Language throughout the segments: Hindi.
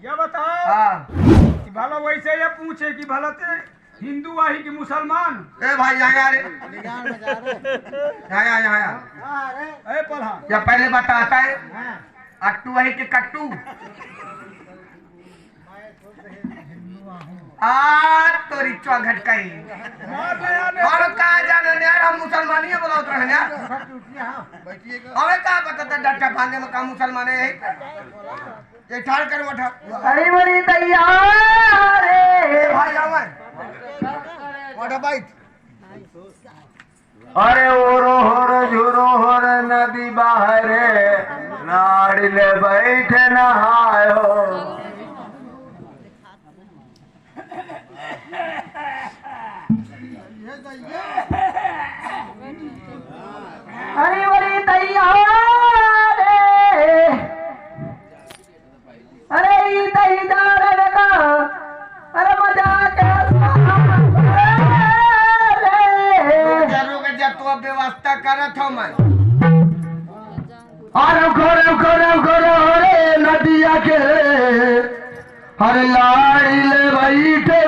ये बताओ कि भला वैसे ये पूछे कि भला ते हिंदू आही कि मुसलमान? ए भाई यहाँ रे, यहाँ ए पढ़ा क्या पहले बताता है अट्टू है कि कट्टू? तो रिचवा घटकाई और कहा जाना यार, हम मुसलमान ही बोला उतर यार। हमें कहा पता था डट्टा फांदे में कहा मुसलमान है ये ठाड़ कर उठा। अरे बड़ी तैयार भाई आवे वाटा बाइट। अरे ओरो होर झुरो होर नदी बाहरे नाड़िले बैठे नहायो। अरे बड़ी तैयार अरे तैयार अरे मजा तो व्यवस्था करत हो मैं अरे खोरो रे नदिया के हर लाड़ी ले बैठे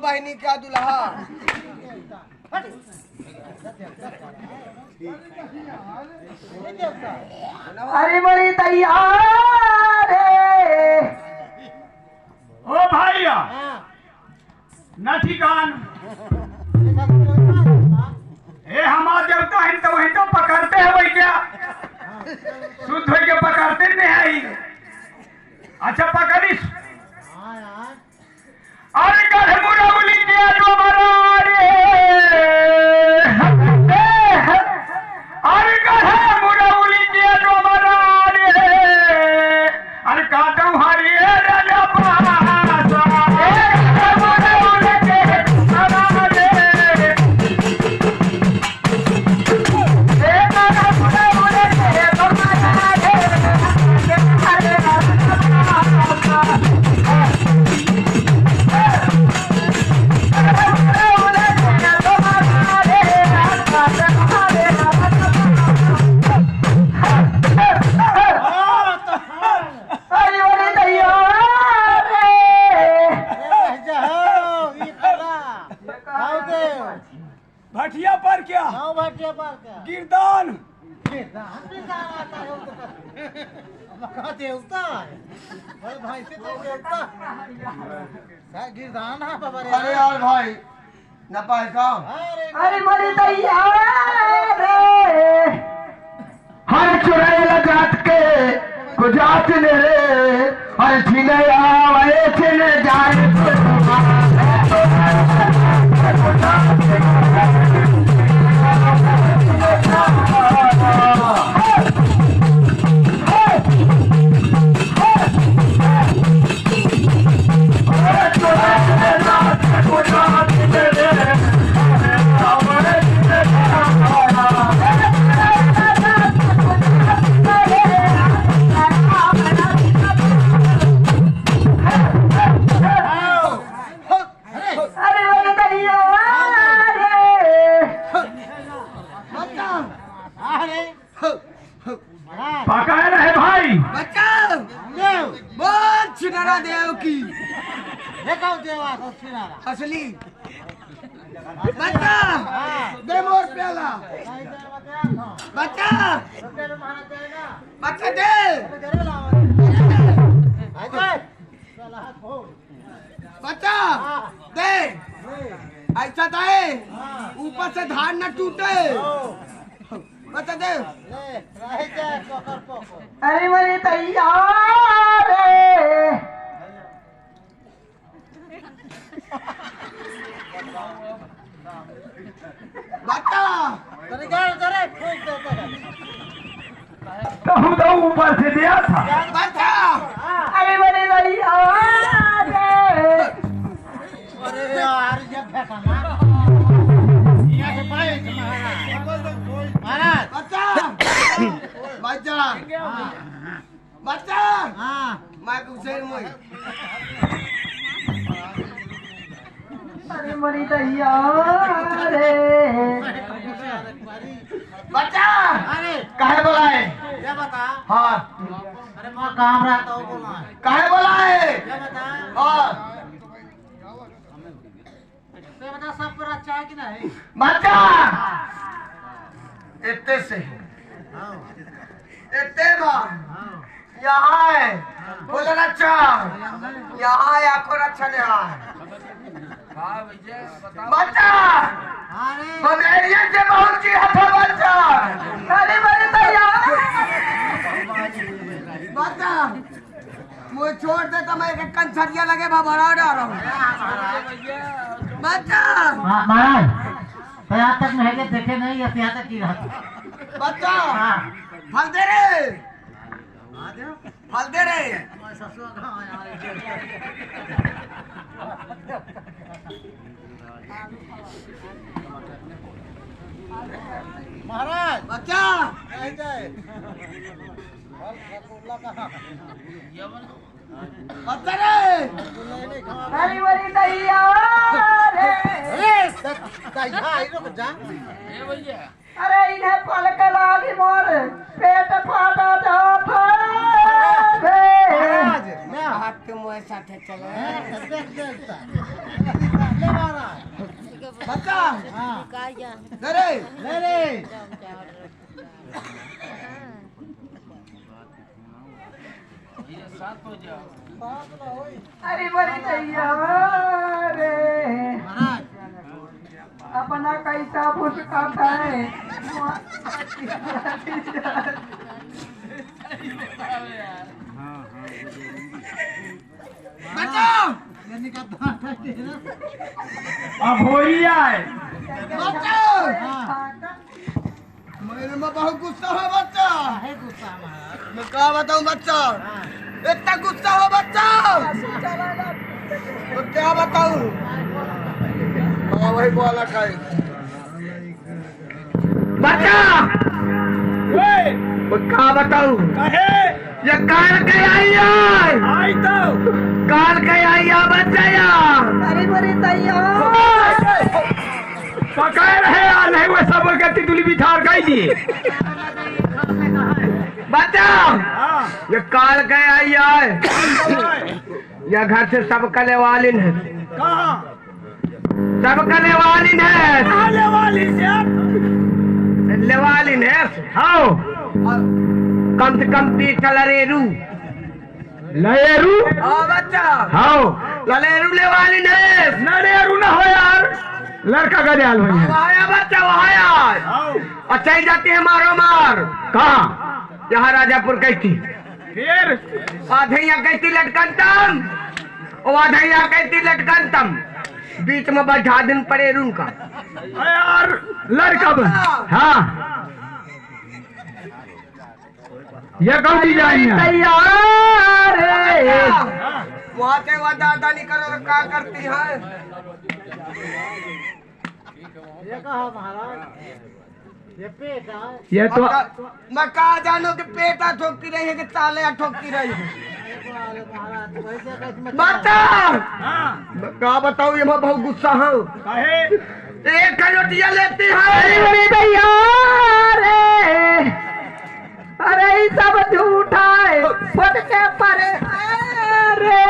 बहनी का दुल्हा। अरे बड़ी तैयार ओ भैया न ठिकान ए हमार देवता है तो वही तो पकड़ते हैं भाई क्या शुद्ध हो के पकड़ते नहीं है। अच्छा पकड़िस अरे गधे मुड़ा बोली किया जो हमारा अरे गधे मुड़ा बोली किया जो हमारा अरे काटा हारी राजा भटिया पर क्या गिरदान देवता भाई से तो देवता गिरदान है बाबा। अरे यार भाई न पाए का अरे बड़ी तैयार हर चुड़ैल जात के गुजात ने रे हर छिने आवे छिने जाए पकाया रहे भाई बच्चा बहुत छिनारा देव की देखो देवा को छिनारा असली बच्चा दे मोर प्याला बच्चा बच्चा दे बच्चा दे ऐसा दे ऊपर से धान न टूटे बता दे। अरे बड़ी तैयार बता तेरे क्या करे फूक देते हैं तो हम तो ऊपर से दिया था। बच्चा अरे बड़े भैया अरे यार ये फेंका ना यहाँ से पाए महाराज बच्चा बच्चा बच्चा हाँ मैं कुछ मुई अरे बड़ी भैया रे बच्चा अरे काहे बोलाए? ये बता हाँ अरे मैं काम रहता हूँ बोला है काहे बोलाए? ये बता हाँ ये बता सब पर अच्छा है कि नहीं बच्चा इतने से हाँ इतने बार हाँ यहाँ है बोले अच्छा यहाँ है आपको अच्छा नहीं है बच्चा अरे मलेरिया से बहुत चिढ़ा था बच्चा। अरे बड़े भैया बच्चा मुझे छोड़ दे तो मैं एक कंसरिया लगे बड़ा डर रहा हूँ बच्चा महाराज तो यहाँ तक में है कि देखे नहीं या यहाँ तक की रहा बच्चा हाँ फल दे रे फल दे रे महाराज बच्चा बच्चा रे अरे बड़ी भैया अरे इन्हें पलक लागी मोर पेट फाटा जाता हाथ के मुँह साथे चले बच्चा दे रे अरे बड़ी भैया रे अपना कैसा फुसका है बच्चा अब हो ही आए बच्चा मेरे में बहुत गुस्सा है बच्चा मैं क्या बताऊं बच्चा इतना गुस्सा हो बच्चा तो क्या बताऊं वही बोला खाई बच्चा क्या बताऊं कहे ये काल के आई है आई तो काल के आई है बच्चा यार अरे बड़ी पकाए रहे आ नहीं वो सब के तितली बिठार गई थी बच्चा हाँ ये काल के आई है ये घर से सब कले वालिन है कहाँ सब कले वालिन है आने वाली से लेवालिन है हाँ कम से कम 30 लरेरू लहेरू हाँ बच्चा हाँ ललेरू लेवालिन है नरेरू ना हो यार लड़का गजाल हो है आया बच्चा वहाँ यार हाँ अच्छा ही जाती है मारो मार कहाँ यहाँ राजापुर गई थी फिर आधे यहाँ गई थी लटकनतम और आधे यहाँ गई थी लटकनतम बीच में बैठा दिन परेरू का यार लड़का हाँ ये कौन सी जाएंगे तैयार वहाँ से वहाँ दादा निकलो तो क्या करती है ये कहा महाराज ये पेट है ये तो मैं कहा जानू कि पेटा ठोकती रही है कि ताले ठोकती रही है महाराज वैसे कैसे बच्चा हाँ मैं क्या बताऊँ ये मैं बहुत गुस्सा हूँ कहे एक कलोटिया लेती है भैया अरे ये सब झूठा है फट के परे अरे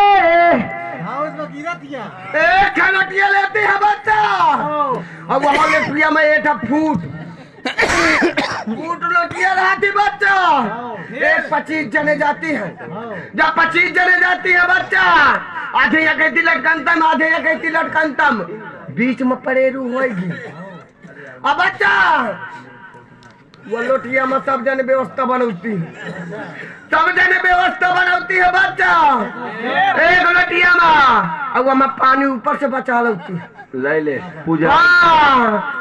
हाँ उसमें गिरा दिया एक कलोटिया लेती है बच्चा और वहाँ लेटिया में एक फूट फूट लोटिया रहती बच्चा एक 25 जने जाती है जब 25 जने जाती है बच्चा आधे या कहती लटकनतम आधे या कहती लटकनतम बीच में परेरू होगी अब बच्चा वो लोटिया में सब जने व्यवस्था बनौती है, सब जने व्यवस्था बनौती है बच्चा। एक लोटिया में और वहाँ पानी ऊपर से बचा लौती है, ले ले पूजा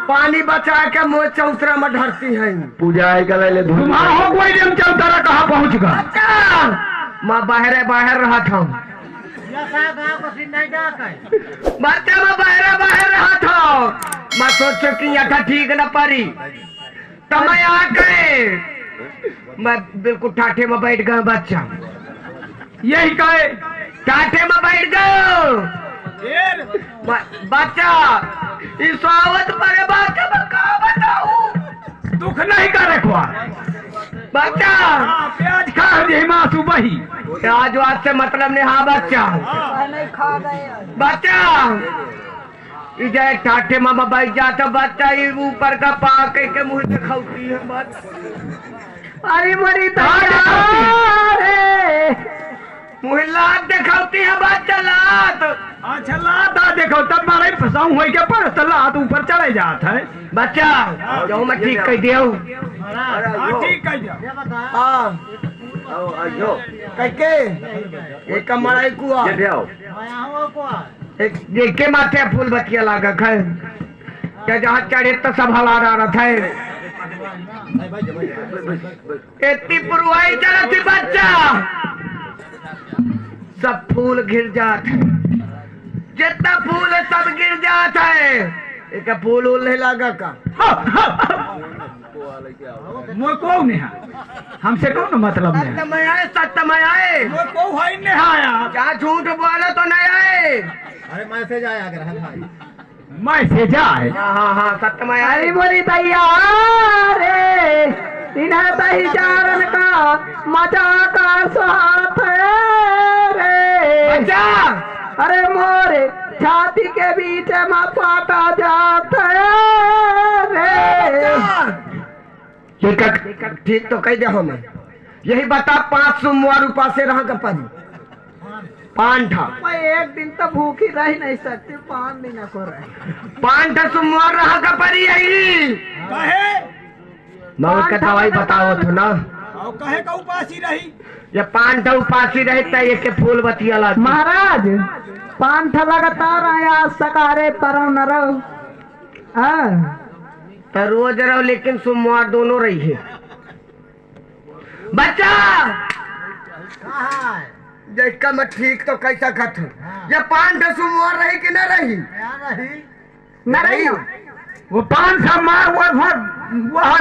पानी बचा के मुँह चौतरा में ढरती है। पूजा है का ले ले तुम्हारा हो कोई दिन चौतरा कहाँ पहुँच गया? बच्चा मैं बाहर रहा था, बच्चा मैं बाहर रहा था। मैं सोचो कि यहाँ ठीक न पड़ी तो मैं आ गए, मैं बिल्कुल ठाठे में बैठ गया बच्चा। यही कहे ठाठे में बैठ गए बच्चा। इस आवत पर बच्चा मैं क्या बताऊं, दुख नहीं करे खुआ बच्चा। प्याज खा रही माँ सुबह ही आज बात से मतलब नहीं। हाँ बच्चा, बच्चा इधर ठाठे मामा बैठ जाता बच्चा, ये ऊपर का पाक के मुंह दिखाती है बच्चा। अरे मरी मुँह लात दिखाती है बच्चा, लात। अच्छा लाता देखो तब मारे फसाऊं हो के पर तो लात ऊपर चले जाता है बच्चा। जो मैं ठीक कह दिया हूँ, ठीक कह दिया। हाँ कैके एक मड़ाई कुआ एक देखे माथे फूल बतिया लागा है क्या, जहाँ चढ़े तो सब हला रहा था। इतनी पुरवाई चला थी बच्चा, सब फूल गिर जाते है, जितना फूल है सब गिर जाता है। एक फूल उल नहीं लगा का मोह को नहीं हमसे कौन मतलब नहीं सत्यमय आए मोह को है नहीं आया। क्या झूठ बोलो तो नहीं आए। अरे मैसेज आया अगर हम भाई मैसेज आए। हाँ सत्यमय आए। बोली तैयार इन्हें पहचान का मजा का साथ रे। बच्चा अरे मोरे छाती के बीच में पाटा जाता रे। ठीक तो कह दे हमें, यही बता 5 सोमवार उपासे रहा का परी पान था। मैं एक दिन तो भूखी रह नहीं सकती, 5 दिन को रहे। 5 सोमवार रहा का परी यही कहे मैं उसका दवाई बताओ तो ना। और कहे का उपासी रही ये 5 उपासी रहता है, ये फूल बतिया ला। महाराज 5 लगातार आया सकारे पर न रहो। तो रोज रहो लेकिन सोमवार दोनों रही है बच्चा। देखा मैं ठीक तो कैसा खत ये 5 सोमवार रही कि न रही? न रही वो 5 सोमवार वह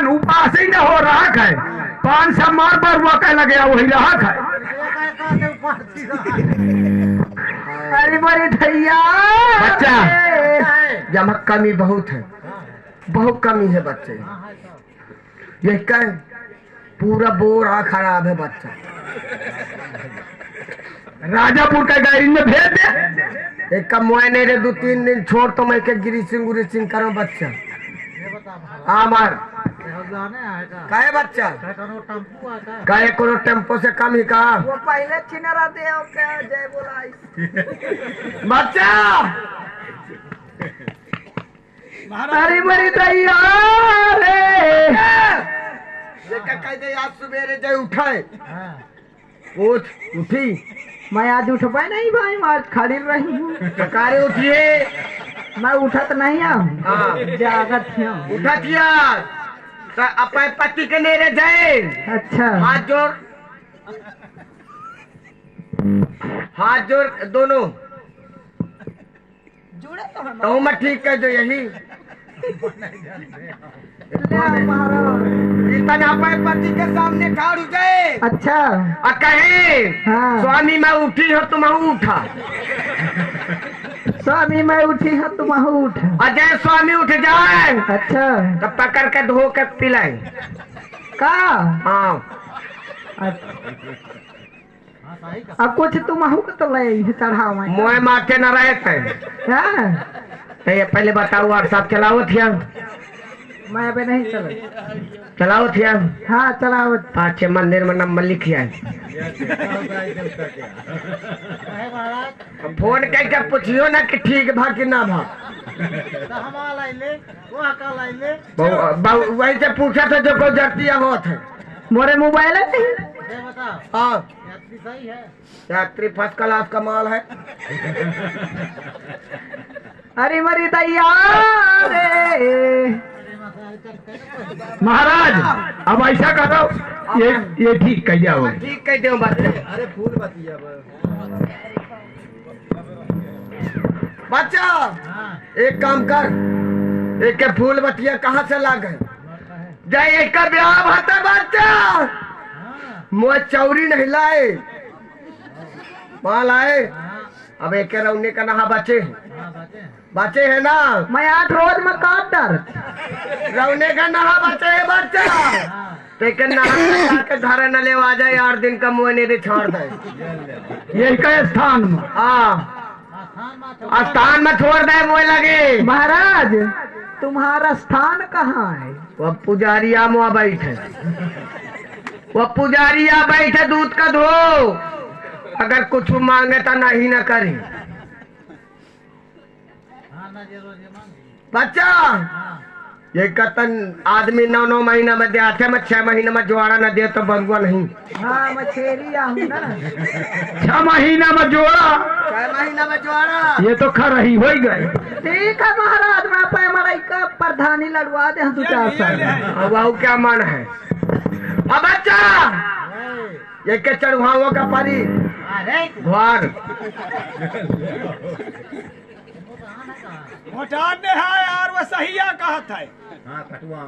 उपास ही न हो रहा है। 5 सोमवार पर वो कह लगे वही रहा है। अरे बड़ी भैया बच्चा जमा कमी बहुत है, बहुत कमी है बच्चे। ये कह पूरा बोरा खराब है बच्चा। राजापुर का गाड़ी में भेज दे। एक कम नहीं रे 2-3 दिन छोड़ तो मैं के गिरी सिंह करो बच्चा। हाँ मार काहे बच्चा काहे कोनो टेम्पो से कम ही का वो पहले चिनरा दे क्या जय बोलाई बच्चा। अरे बड़ी तैयार ये क्या कह दे आज सुबेरे जय उठाए उठी मैं आज उठ पाए नहीं भाई, मैं आज खड़ी रही हूँ। सकारे उठिए। मैं उठत नहीं हूँ, हाँ। जागत हूँ। उठतिया तो अपने पति के नेरे जाए। अच्छा हाथ जोड़ दोनों जुड़े तो मैं ठीक कर दो यही इतना अपने पति के सामने खड़े जाए। अच्छा और कहे हाँ। स्वामी मैं उठी हो तुम उठा। स्वामी मैं उठी हूँ तुम उठ। अजय स्वामी उठ जाए अच्छा तो पकड़ के धो के पिलाए का हाँ। अब कुछ तुम तो ले चढ़ावा मोए माथे न रहते हाँ? तो ये पहले बताओ व्हाट्सएप चलाओ थिया मैं अबे नहीं चले। चलाओ थिया हाँ चलाओ। पाछे मंदिर में नंबर लिखिया फोन करके पूछियो ना कि ठीक भा कि ना भा। वही से पूछा था जो कोई जटिया होत है मोरे मोबाइल है। हाँ यात्री फर्स्ट क्लास का माल है। अरे मरी दैया रे। महाराज अब ऐसा करो ये ठीक कह जाओ। ठीक कह दो बच्चा। अरे फूल बतिया बच्चा एक काम कर, एक के फूल बतिया कहाँ से ला गए? जाए एक का ब्याह भाता बच्चा मुँह चौरी नहीं लाए माल आए। अब एक के रौने का नहा बचे है ना। मैं 8 रोज में काटर रौने का नहा बचे है बच्चा। तो नहा के घर न ले आ जाए 8 दिन का मुँह नहीं छोड़ दे। यही का स्थान में हाँ स्थान में छोड़ दे मुँह लगे। महाराज तुम्हारा स्थान कहाँ है? वह पुजारिया मुआ बैठे, वह पुजारिया बैठे दूध का धो। अगर कुछ मांगे तो नहीं न करे बच्चा। ये कतन आदमी 9 महीना में दे में 6 महीने में जोड़ा न दे तो बरुआ नहीं। हाँ मछेरी आहू ना। 6 महीना में जोड़ा 6 महीना में जोड़ा ये तो खर ही हो गए। ठीक है महाराज मैं पे मरई का प्रधानी लड़वा दे 2-4 साल। वह क्या मन है? अब बच्चा ये के चढ़वाओ का पारी द्वार यार वो सही कहत है। हाँ कटुआ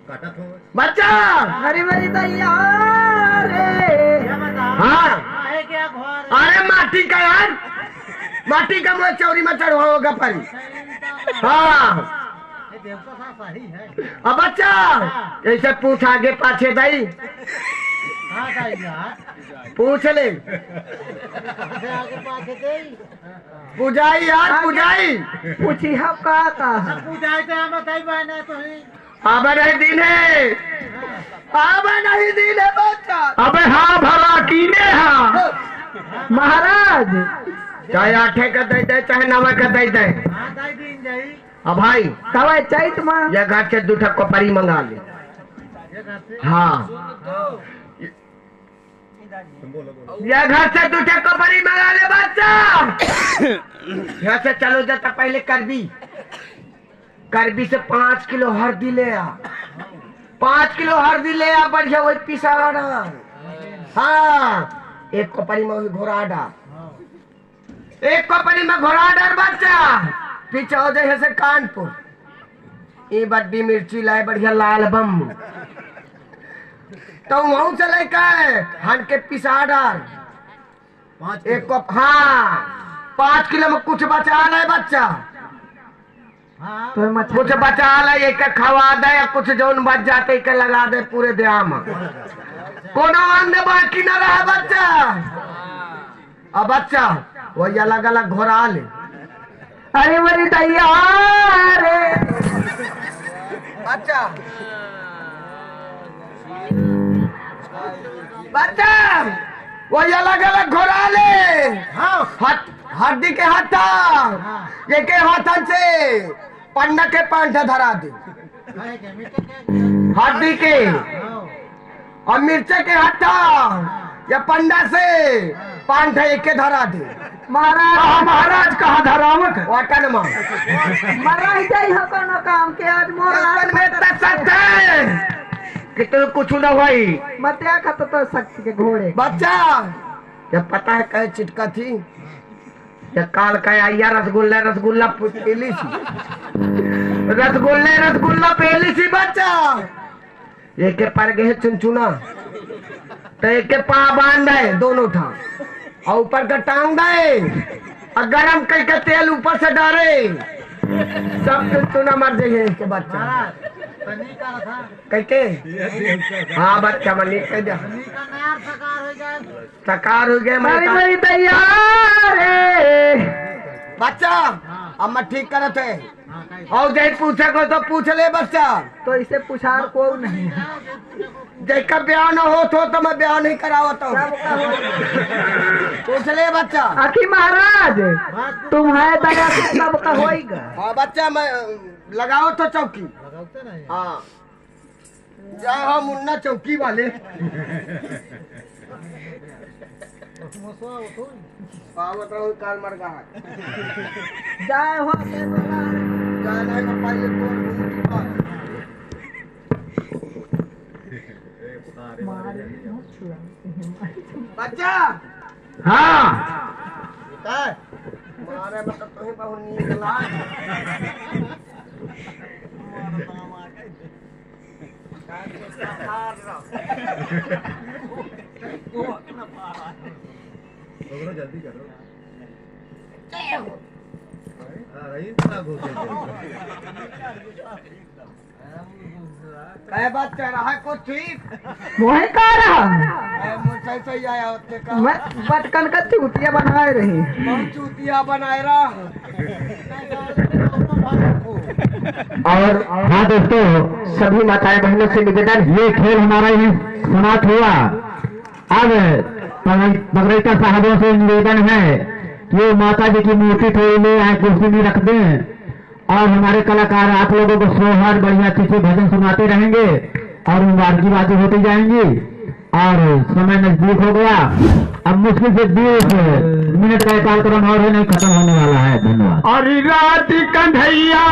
कटत हो बच्चा। अरे मेरी दैया रे। हाँ अरे माटी का यार, माटी का मुझे चौरी में चढ़वाओ का पारी। हाँ अब बच्चा ऐसे पूछ आगे पाछे दाई पूछ ले। पुजाई यार पुजाई पूछी हम का अब नहीं दिन है, अब नहीं दिन है बच्चा। अबे हाँ भला कीने हाँ महाराज चाहे 8 का दे चाहे 9 का दे। अब भाई कवा चैत में ये घर से 2 ठक परी मंगा ले। हाँ ये घर से 2 ठक परी मंगा ले बच्चा। यहाँ से चलो जाता पहले करबी से 5 किलो हल्दी ले आ। 5 किलो हल्दी ले आ बढ़िया वही पिसा। हाँ 1 कोपरी में घोड़ा डाल, 1 कोपरी में घोड़ा डाल बच्चा। पीछे हो जाए से कानपुर ये बड्डी मिर्ची लाए बढ़िया लाल बम तो वहां से लेकर हन के पिसा डाल 1 कप। हाँ 5 किलो में कुछ बचा ले बच्चा। तो कुछ बचा ले एक खवा दे या कुछ जौन बच जाते एक लगा दे पूरे देहा में कोनो अन्न बाकी न रहा बच्चा। अब बच्चा वही अलग अलग घोरा ले। अरे मेरी दैया रे। बच्चा बच्चा वही अलग अलग घोरा ले। हड्डी के हाथा ये के हाथन से पंडा के पांठा धरा दे। हड्डी के और मिर्चा के हाथा या पंडा से पांठा एक के धरा दे। महाराज कहा धरावत वाटन में मरा ही जाई हो कोनो काम के आज मोर में तसत है कि तो कुछ न भाई मत आखा तो शक्ति के घोड़े। बच्चा जब पता है कहे चिटका थी या काल का आइया रसगुल्ला पीली सी रसगुल्ला पीली सी बच्चा। एक के पर गए चुनचुना तो एक के पा बांध दे दोनों था और ऊपर का टांग दे और गरम करके तेल ऊपर से डाले सब चुनचुना मर जाएंगे इसके बच्चा। कहते हाँ बच्चा मनी कह दिया सकार हो गया। मेरी दैया रे। बच्चा अब मैं ठीक करत है और जय पूछे को तो पूछ ले बच्चा। तो इसे पुछार को नहीं है। जैका ब्याह न हो तो मैं ब्याह नहीं करावता हूँ। पूछ ले बच्चा। आखिर महाराज तुम्हारे दया से सबका होएगा। हाँ बच्चा, मैं लगाओ तो चौकी। हाँ जय हो मुन्ना चौकी वाले। बताओ काल मर गया है। जय हो जाने का पहले तो बच्चा। हाँ मारे मतलब तो ही बहुत निकला। जल्दी करो। कहे बात कह रहा है कुछ ठीक। वही कह रहा मुझसे सही आया होते का। मैं बचकन का चूतिया बनाए रही। बहुत चूतिया बनाए रहा। और हाँ दोस्तों, सभी माताएं बहनों से निवेदन, ये खेल हमारा ही समाप्त हुआ। अब बगरैता साहबों से निवेदन है कि वो माता जी की मूर्ति थोड़ी ले आए, कुर्सी में रख दें, और हमारे कलाकार आप लोगों को सोहर बढ़िया चीजें भजन सुनाते रहेंगे और मुबारकीबाजी होती जाएंगी। और समय नजदीक हो गया, अब मुश्किल से 20 मिनट का कार्यक्रम और ही नहीं खत्म होने वाला है। धन्यवाद। और रात कन्हैया